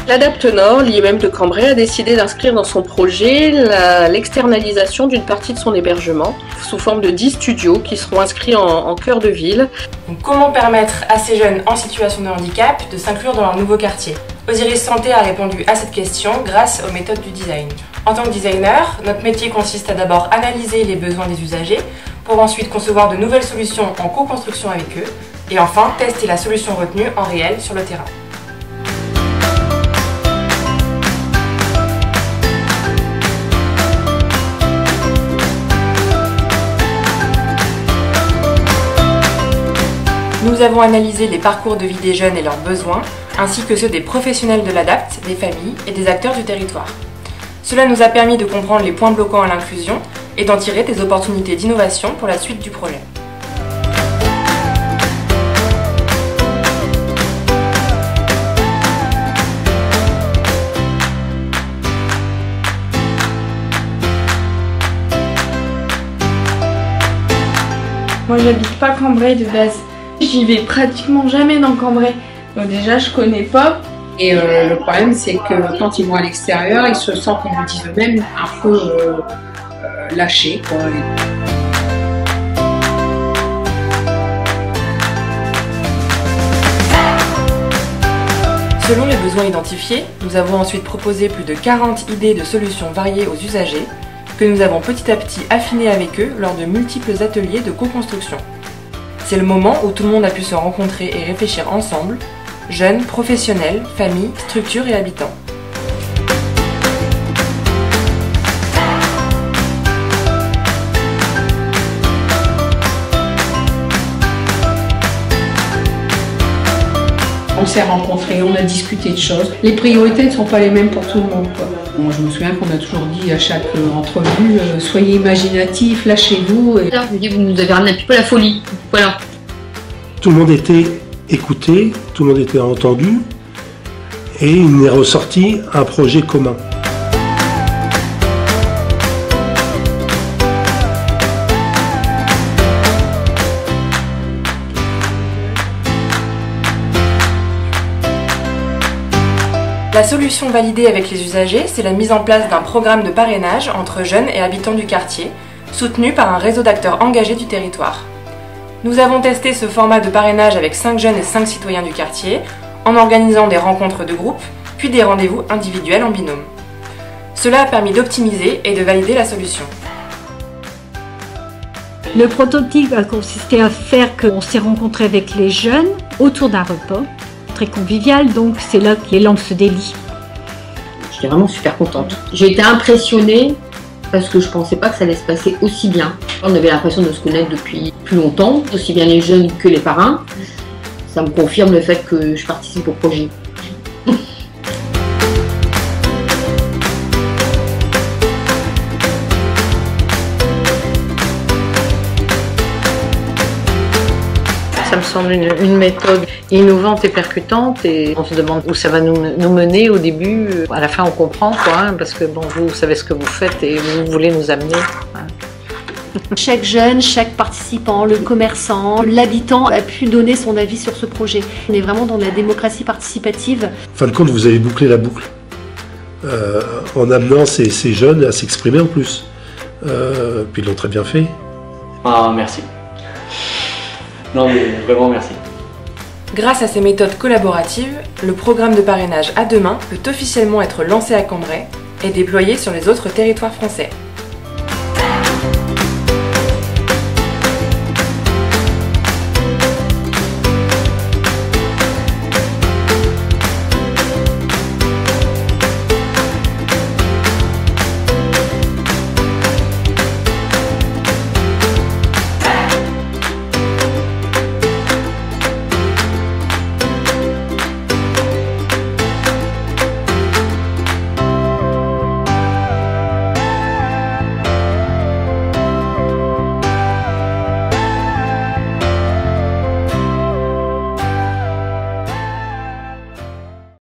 L'Adapte Nord, l'IMM de Cambrai, a décidé d'inscrire dans son projet l'externalisation d'une partie de son hébergement sous forme de 10 studios qui seront inscrits en cœur de ville. Donc, comment permettre à ces jeunes en situation de handicap de s'inclure dans leur nouveau quartier? Osiris Santé a répondu à cette question grâce aux méthodes du design. En tant que designer, notre métier consiste à d'abord analyser les besoins des usagers pour ensuite concevoir de nouvelles solutions en co-construction avec eux et enfin tester la solution retenue en réel sur le terrain. Nous avons analysé les parcours de vie des jeunes et leurs besoins, ainsi que ceux des professionnels de l'Adapte, des familles et des acteurs du territoire. Cela nous a permis de comprendre les points bloquants à l'inclusion et d'en tirer des opportunités d'innovation pour la suite du projet. Moi j'habite pas Cambrai de base. J'y vais pratiquement jamais dans Cambrai. Donc déjà je connais pas. Et le problème c'est que quand ils vont à l'extérieur, ils se sentent, ils le disent eux-mêmes, un peu lâchés, quoi. Selon les besoins identifiés, nous avons ensuite proposé plus de 40 idées de solutions variées aux usagers que nous avons petit à petit affinées avec eux lors de multiples ateliers de co-construction. C'est le moment où tout le monde a pu se rencontrer et réfléchir ensemble, jeunes, professionnels, familles, structures et habitants. On s'est rencontrés, on a discuté de choses. Les priorités ne sont pas les mêmes pour tout le monde, quoi. Moi, je me souviens qu'on a toujours dit à chaque entrevue, soyez imaginatifs, lâchez-vous. Je me dis, vous nous avez ramené un petit peu la folie. Voilà. Tout le monde était écouté, tout le monde était entendu et il est ressorti un projet commun. La solution validée avec les usagers, c'est la mise en place d'un programme de parrainage entre jeunes et habitants du quartier, soutenu par un réseau d'acteurs engagés du territoire. Nous avons testé ce format de parrainage avec 5 jeunes et 5 citoyens du quartier, en organisant des rencontres de groupe, puis des rendez-vous individuels en binôme. Cela a permis d'optimiser et de valider la solution. Le prototype a consisté à faire qu'on s'est rencontré avec les jeunes autour d'un repas, très convivial, donc c'est là que les lampes se délient. J'étais vraiment super contente. J'ai été impressionnée parce que je pensais pas que ça allait se passer aussi bien. On avait l'impression de se connaître depuis plus longtemps, aussi bien les jeunes que les parrains. Ça me confirme le fait que je participe au projet. Ça me semble une méthode innovante et percutante et on se demande où ça va nous mener au début. À la fin on comprend quoi, hein, parce que bon, vous savez ce que vous faites et vous voulez nous amener. Hein. Chaque jeune, chaque participant, le commerçant, l'habitant a pu donner son avis sur ce projet. On est vraiment dans la démocratie participative. En fin de compte, vous avez bouclé la boucle en amenant ces jeunes à s'exprimer en plus. Puis ils l'ont très bien fait. Ah, merci. Non mais vraiment merci. Grâce à ces méthodes collaboratives, le programme de parrainage à demain peut officiellement être lancé à Cambrai et déployé sur les autres territoires français.